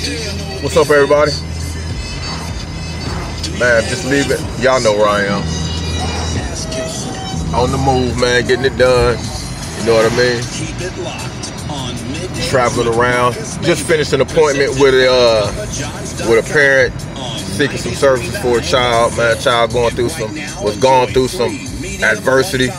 What's up, everybody? Man, just leave it. Y'all know where I am. On the move, man, getting it done. You know what I mean? Traveling around. Just finished an appointment with a parent seeking some services for a child. Man, child going through some adversity.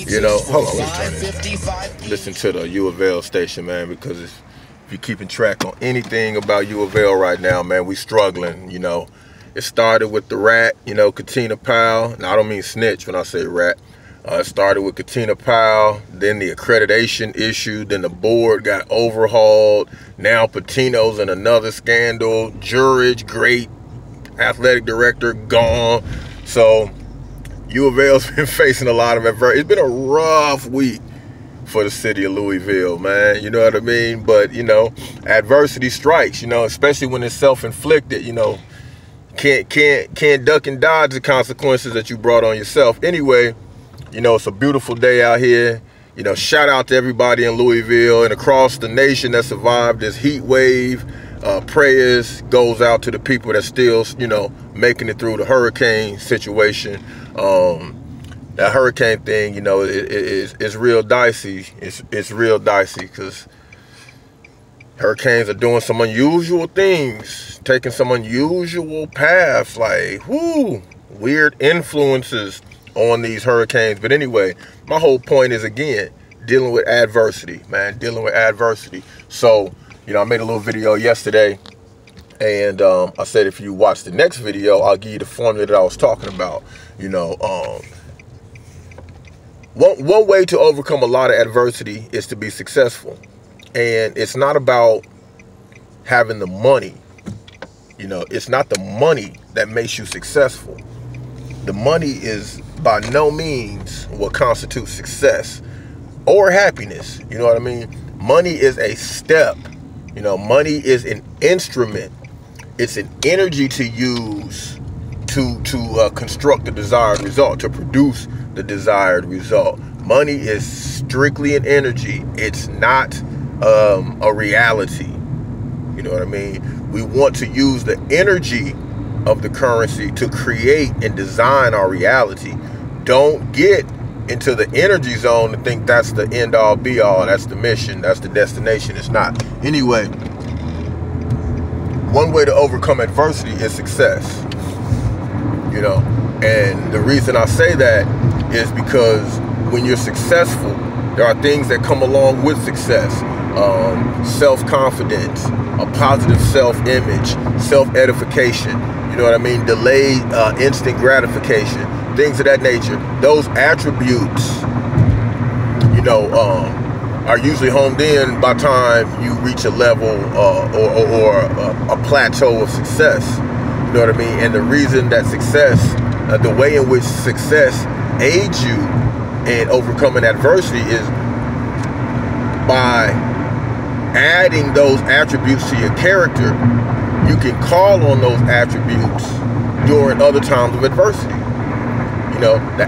You know, hold on, let me turn it. Listen to the U of L station, man, because if you're keeping track on anything about U of L right now, man, we struggling. You know, it started with the rat. You know, Katina Powell. Now I don't mean snitch when I say rat. It started with Katina Powell, then the accreditation issue, then the board got overhauled. Now Patino's in another scandal. Jurich, great athletic director, gone. So U of L's been facing a lot of adversity. It's been a rough week for the city of Louisville, man. You know what I mean? But, you know, adversity strikes, you know, especially when it's self-inflicted, you know. Can't duck and dodge the consequences that you brought on yourself. Anyway, you know, it's a beautiful day out here. You know, shout out to everybody in Louisville and across the nation that survived this heat wave. Prayers goes out to the people that still, you know, making it through the hurricane situation. That hurricane thing, you know, it's real dicey. It's real dicey because hurricanes are doing some unusual things, taking some unusual paths, like, whoo, weird influences on these hurricanes. But anyway, my whole point is, again, dealing with adversity, man, dealing with adversity. So, you know, I made a little video yesterday, and I said if you watch the next video, I'll give you the formula that I was talking about. You know, one way to overcome a lot of adversity is to be successful. And it's not about having the money. You know, it's not the money that makes you successful. The money is by no means what constitutes success or happiness. You know what I mean? Money is a step. You know, money is an instrument. It's an energy to use to construct the desired result, to produce the desired result. Money is strictly an energy. It's not a reality. You know what I mean? We want to use the energy of the currency to create and design our reality. Don't get into the energy zone to think that's the end all be all, that's the mission, that's the destination. It's not. Anyway, one way to overcome adversity is success. You know, and the reason I say that is because when you're successful, there are things that come along with success. Self-confidence, a positive self-image, self-edification, you know what I mean? Delayed instant gratification, things of that nature. Those attributes, you know, are usually honed in by time you reach a level or a plateau of success. You know what I mean? And the reason that success, the way in which success aids you in overcoming adversity is by adding those attributes to your character. You can call on those attributes during other times of adversity. You know, the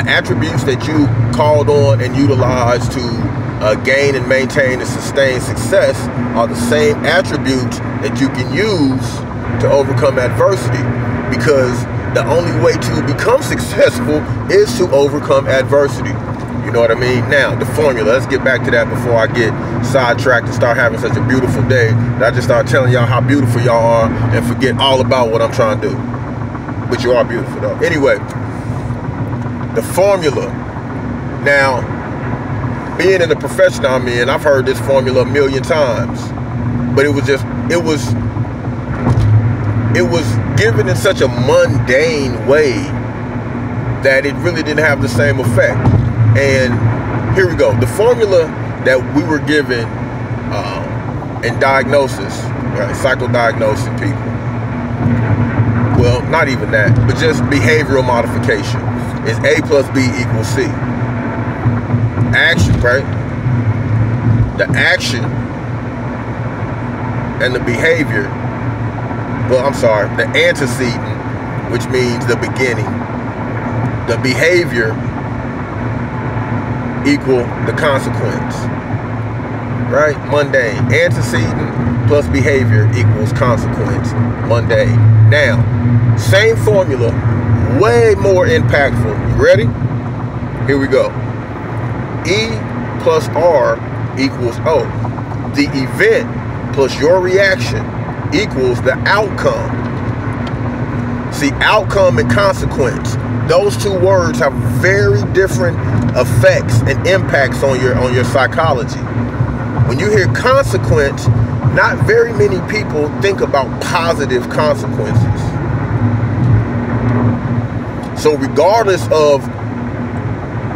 attributes that you called on and utilized to gain and maintain and sustain success are the same attributes that you can use to overcome adversity, because the only way to become successful is to overcome adversity. You know what I mean? Now, the formula, let's get back to that before I get sidetracked and start having such a beautiful day that I just start telling y'all how beautiful y'all are and forget all about what I'm trying to do. But you are beautiful though. Anyway, the formula. Now, being in the profession I'm in, I've heard this formula a million times, but it was given in such a mundane way that it really didn't have the same effect. And here we go. The formula that we were given in diagnosis, right, psychodiagnosing people, well, not even that, but just behavioral modification, is A plus B equals C. Action, right? The action and the behavior, well, I'm sorry, the antecedent, which means the beginning, the behavior equal the consequence. right? Mundane. Antecedent plus behavior equals consequence. Mundane. Now, same formula, way more impactful. You ready? Here we go. E plus R equals O. The event plus your reaction equals the outcome. See, outcome and consequence, those two words have very different effects and impacts on your psychology. When you hear consequence, not very many people think about positive consequences. So regardless of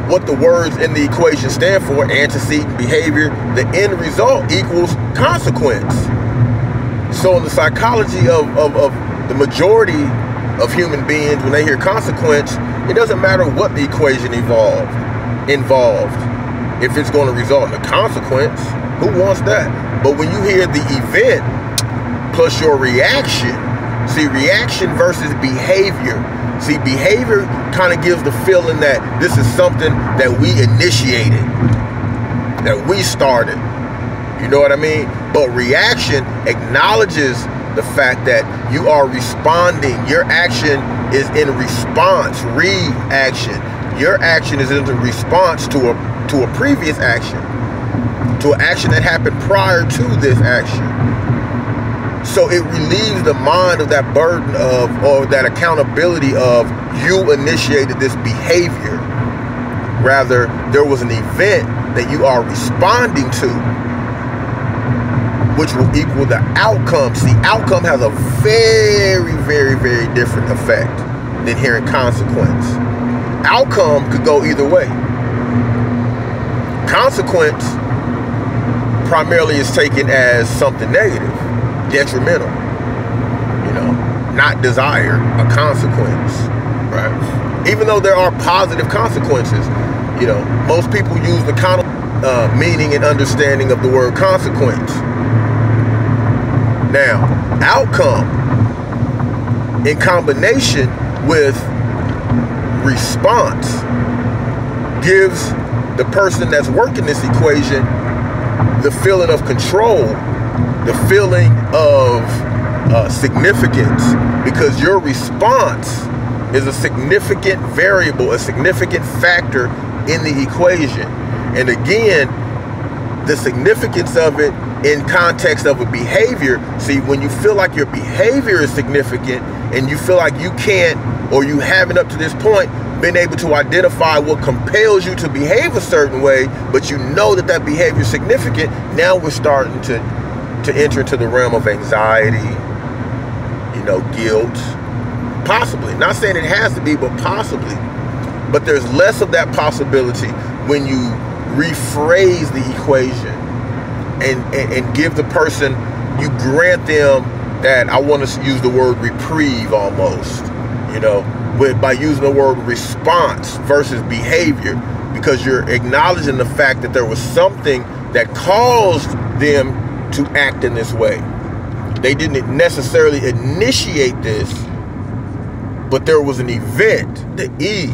what the words in the equation stand for, antecedent, behavior, the end result equals consequence. So in the psychology of the majority of human beings, when they hear consequence, it doesn't matter what the equation involved. If it's going to result in a consequence, who wants that? But when you hear the event plus your reaction, see, reaction versus behavior. See, behavior kind of gives the feeling that this is something that we initiated, that we started. You know what I mean? But reaction acknowledges the fact that you are responding. Your action is in response. Reaction. Your action is in response to a previous action, to an action that happened prior to this action. So it relieves the mind of that burden of, or that accountability of, you initiated this behavior. Rather, there was an event that you are responding to, which will equal the outcome. See, outcome has a very, very, very different effect than hearing consequence. Outcome could go either way. Consequence primarily is taken as something negative, detrimental, not desire, a consequence, right? Even though there are positive consequences, most people use the meaning and understanding of the word consequence. Now, outcome in combination with response gives the person that's working this equation the feeling of control, the feeling of significance, because your response is a significant variable, a significant factor in the equation. And again, the significance of it in context of a behavior. See, when you feel like your behavior is significant and you feel like you can't, or you haven't up to this point been able to identify what compels you to behave a certain way, but you know that that behavior is significant, now we're starting to enter into the realm of anxiety, guilt, possibly. Not saying it has to be, but possibly. But there's less of that possibility when you rephrase the equation and give the person, you grant them that, I want to use the word reprieve almost, by using the word response versus behavior, because you're acknowledging the fact that there was something that caused them to act in this way. They didn't necessarily initiate this, but there was an event, the E,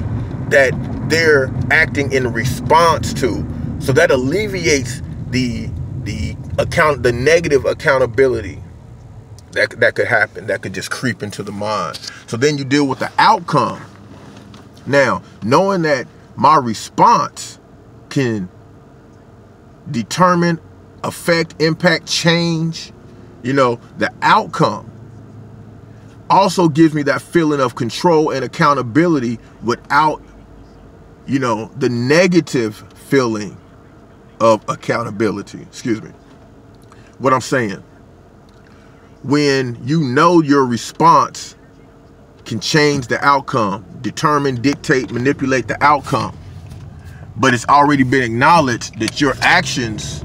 that they're acting in response to. So that alleviates the negative accountability that could happen, that could just creep into the mind. So then you deal with the outcome. Now, knowing that my response can determine, affect, impact, change, the outcome also gives me that feeling of control and accountability without, the negative feeling of accountability. Excuse me. What I'm saying, when your response can change the outcome, determine, dictate, manipulate the outcome, but it's already been acknowledged that your actions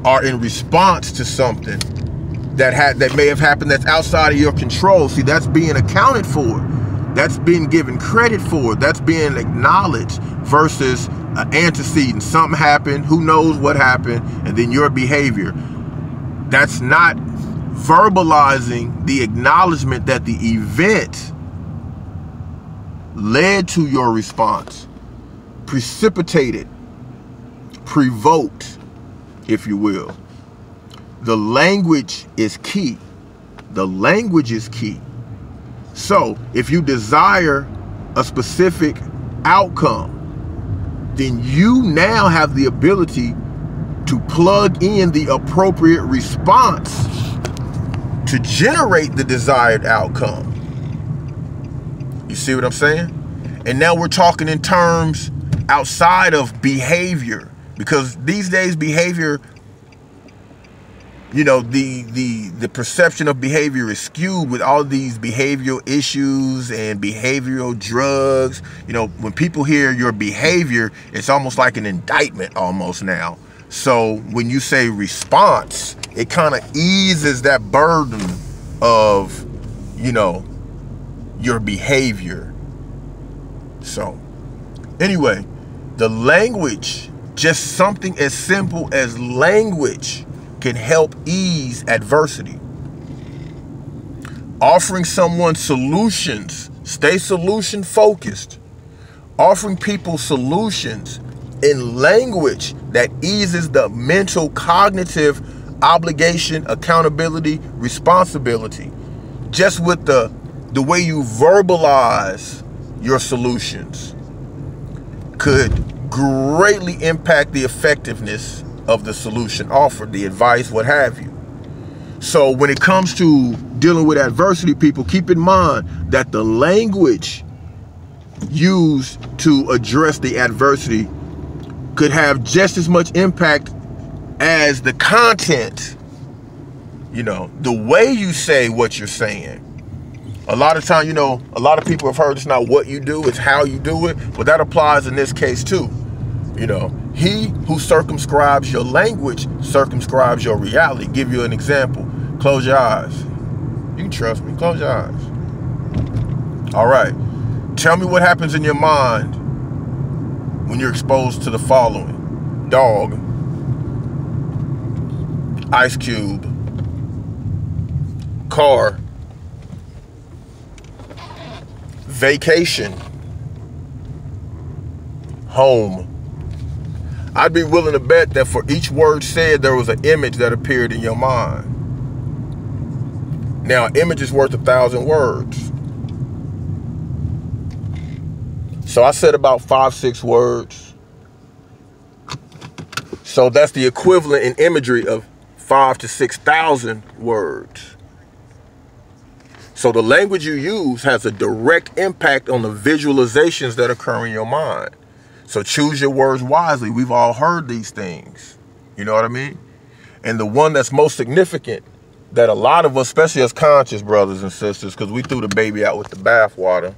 are in response to something that may have happened that's outside of your control. See, that's being accounted for. That's being given credit for. That's being acknowledged versus an antecedent. Something happened, who knows what happened, and then your behavior. That's not verbalizing the acknowledgement that the event led to your response, precipitated, provoked if you will. The language is key. The language is key. So if you desire a specific outcome, then you now have the ability to plug in the appropriate response to generate the desired outcome. You see what I'm saying? And now we're talking in terms outside of behavior, because these days behavior, you know, the perception of behavior is skewed with all these behavioral issues and behavioral drugs. You know, when people hear your behavior, it's almost like an indictment almost now. So when you say response, it kind of eases that burden of, you know, your behavior. So anyway, the language, just something as simple as language, can help ease adversity. Offering someone solutions, stay solution focused. Offering people solutions in language that eases the mental, cognitive obligation, accountability, responsibility. Just with the way you verbalize your solutions could greatly impact the effectiveness of the solution offered, the advice, what have you. So when it comes to dealing with adversity, people, keep in mind that the language used to address the adversity could have just as much impact as the content, you know, the way you say what you're saying. A lot of time, you know, a lot of people have heard it's not what you do, it's how you do it. But that applies in this case too. You know, he who circumscribes your language circumscribes your reality. Give you an example. Close your eyes. You can trust me. Close your eyes. All right. Tell me what happens in your mind when you're exposed to the following: dog, Ice Cube, car, vacation, home. I'd be willing to bet that for each word said, there was an image that appeared in your mind. Now, an image is worth 1,000 words. So I said about 5-6 words. So that's the equivalent in imagery of 5,000 to 6,000 words. So the language you use has a direct impact on the visualizations that occur in your mind. So choose your words wisely. We've all heard these things. You know what I mean? And the one that's most significant that a lot of us, especially as conscious brothers and sisters, because we threw the baby out with the bathwater,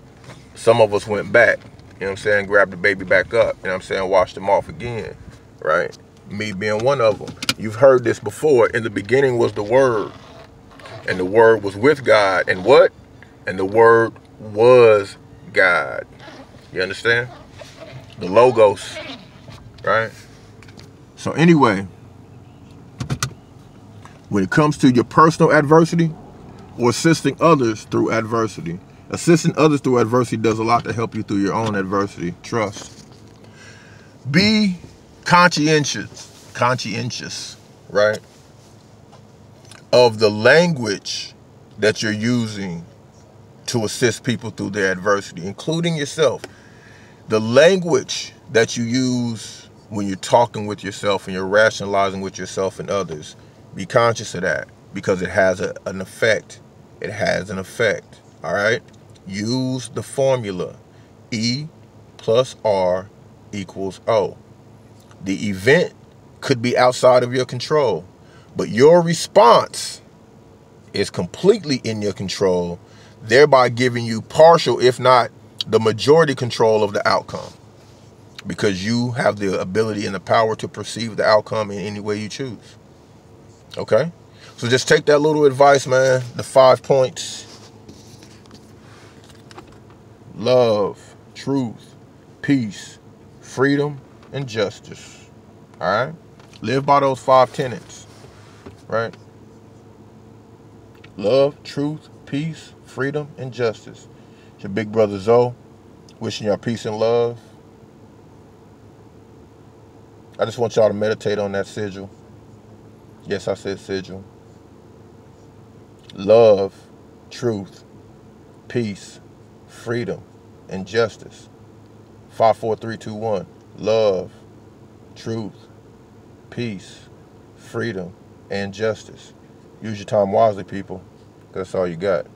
some of us went back, you know what I'm saying, grabbed the baby back up, you know what I'm saying, washed them off again, right? Me being one of them. You've heard this before. In the beginning was the Word, and the Word was with God, and what? And the Word was God. You understand? The Logos, right? So anyway, when it comes to your personal adversity or assisting others through adversity, assisting others through adversity does a lot to help you through your own adversity. Trust. Be conscientious, right, of the language that you're using to assist people through their adversity, including yourself. The language that you use when you're talking with yourself and you're rationalizing with yourself and others, be conscious of that, because it has an effect. It has an effect, all right? Use the formula E plus R equals O. The event could be outside of your control, but your response is completely in your control, thereby giving you partial, if not the majority control of the outcome, because you have the ability and the power to perceive the outcome in any way you choose. Okay? So just take that little advice, man. The 5 points. Love, truth, peace, freedom, and justice. All right? Live by those 5 tenets. Right? Love, truth, peace, freedom, and justice. It's your big brother Zoe, wishing y'all peace and love. I just want y'all to meditate on that sigil. Yes, I said sigil. Love, truth, peace, freedom, and justice. 5, 4, 3, 2, 1. Love, truth, peace, freedom, and justice. Use your time wisely, people. That's all you got.